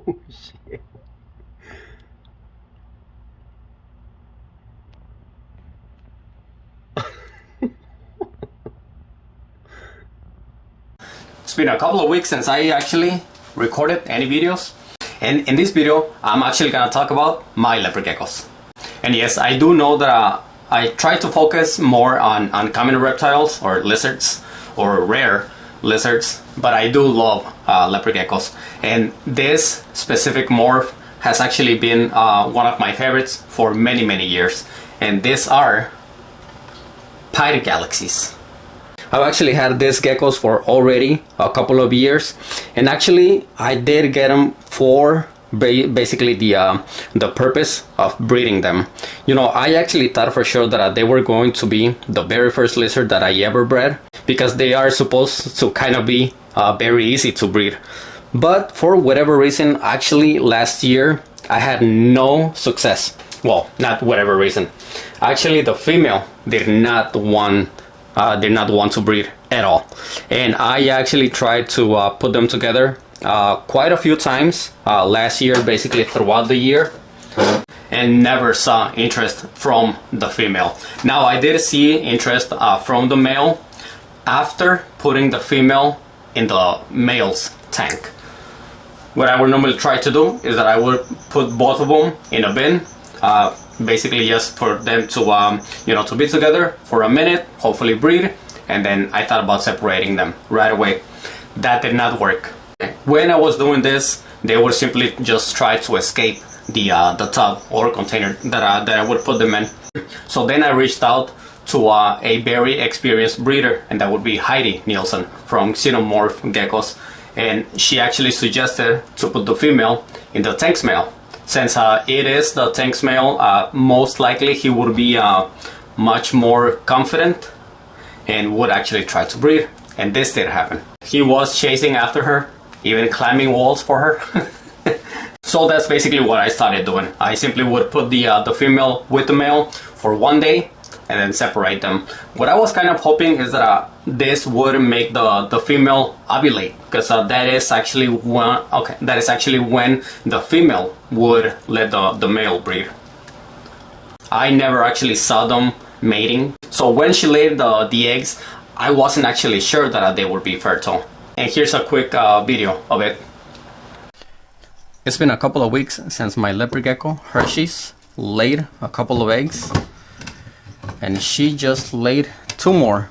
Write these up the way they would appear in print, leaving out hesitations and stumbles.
Oh shit. It's been a couple of weeks since I actually recorded any videos, and in this video I'm actually gonna talk about my leopard geckos. And yes, I do know that I try to focus more on common reptiles or lizards or rare lizards, but I do love leopard geckos, and this specific morph has actually been one of my favorites for many years, and these are pirate galaxies. I've actually had these geckos for already a couple of years, and actually I did get them for basically the purpose of breeding them. You know, I actually thought for sure that they were going to be the very first lizard that I ever bred, because they are supposed to kind of be very easy to breed. But for whatever reason, actually last year I had no success. Well, not whatever reason. Actually, the female did not want to breed at all, and I actually tried to put them together quite a few times last year, basically throughout the year, and never saw interest from the female. Now I did see interest from the male after putting the female in the male's tank. What I would normally try to do is that I would put both of them in a bin, basically just for them to to be together for a minute, hopefully breed, and then I thought about separating them right away. That did not work. When I was doing this, they would simply just try to escape the tub or container that I would put them in. So then I reached out to a very experienced breeder, and that would be Heidi Nielsen from Xenomorph Geckos, and she actually suggested to put the female in the tank male. Since it is the tank male, most likely he would be much more confident and would actually try to breed, and this did happen. He was chasing after her, even climbing walls for her. So that's basically what I started doing. I simply would put the female with the male for one day and then separate them. What I was kind of hoping is that this would make the female ovulate, because that is actually when the female would let the male breed. I never actually saw them mating, so when she laid the eggs, I wasn't actually sure that they would be fertile. And here's a quick video of it. It's been a couple of weeks since my leopard gecko, Hershey's, laid a couple of eggs, and she just laid 2 more.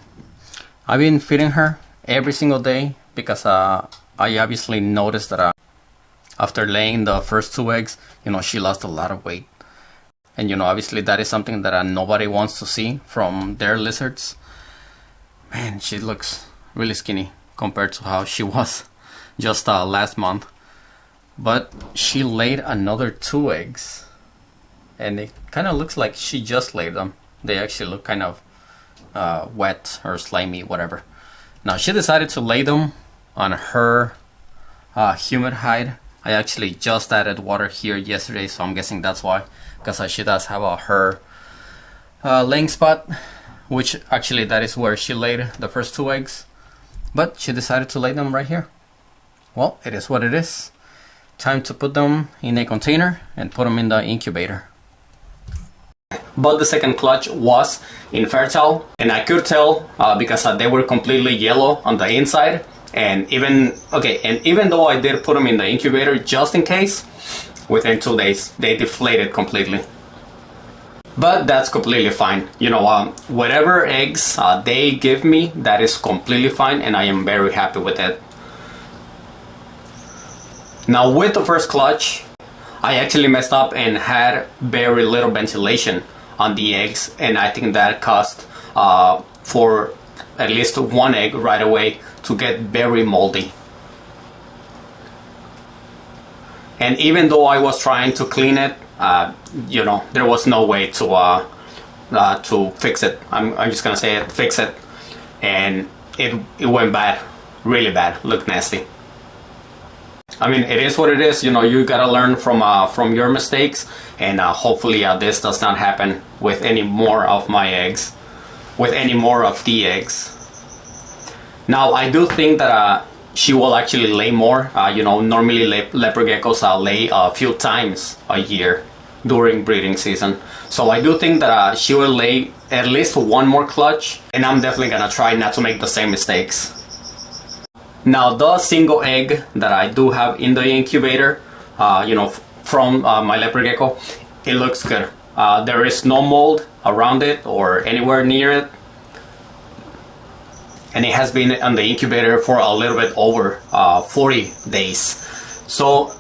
I've been feeding her every single day because I obviously noticed that after laying the first 2 eggs, she lost a lot of weight. And obviously that is something that nobody wants to see from their lizards. Man, she looks really skinny compared to how she was just last month. But she laid another 2 eggs, and it kind of looks like she just laid them. They actually look kind of wet or slimy, whatever. Now she decided to lay them on her humid hide. I actually just added water here yesterday, so I'm guessing that's why, because she does have her laying spot, which actually that is where she laid the first 2 eggs. But she decided to lay them right here. Well, it is what it is. Time to put them in a container and put them in the incubator. But the second clutch was infertile, and I could tell because they were completely yellow on the inside, and even though I did put them in the incubator just in case, within 2 days they deflated completely. But that's completely fine. Whatever eggs they give me, that is completely fine, and I am very happy with it. Now with the first clutch, I actually messed up and had very little ventilation on the eggs, and I think that caused for at least 1 egg right away to get very moldy. And even though I was trying to clean it, there was no way to fix it. I'm just gonna say it, fix it, and it went bad, really bad, looked nasty. I mean, it is what it is. You gotta learn from your mistakes, and hopefully this does not happen with any more of my eggs, with any more of the eggs. Now I do think that she will actually lay more. Normally leopard geckos lay a few times a year during breeding season. So I do think that she will lay at least one more clutch, and I'm definitely gonna try not to make the same mistakes. Now the single egg that I do have in the incubator, from my leopard gecko, it looks good. There is no mold around it or anywhere near it. And it has been on the incubator for a little bit over 40 days. So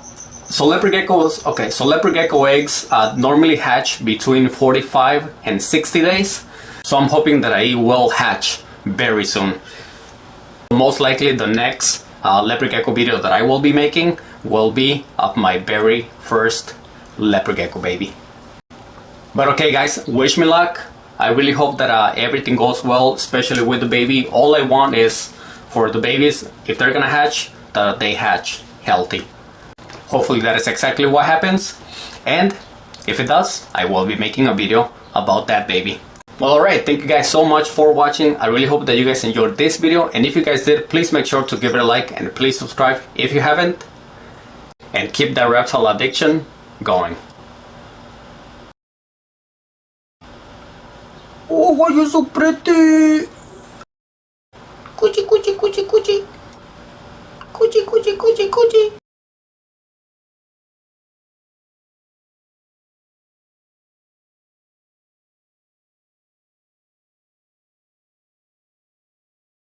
leopard gecko eggs normally hatch between 45 and 60 days. So I'm hoping that I will hatch very soon. Most likely the next leopard gecko video that I will be making will be of my very first leopard gecko baby. But okay guys, wish me luck. I really hope that everything goes well, especially with the baby. All I want is for the babies, if they're gonna hatch, that they hatch healthy. Hopefully that is exactly what happens, and if it does, I will be making a video about that baby. Well, alright, thank you guys so much for watching. I really hope that you guys enjoyed this video, and if you guys did, please make sure to give it a like and please subscribe if you haven't, and keep that reptile addiction going. Oh, why are you so pretty? Coochie, coochie, coochie, coochie. Coochie, coochie, coochie, coochie.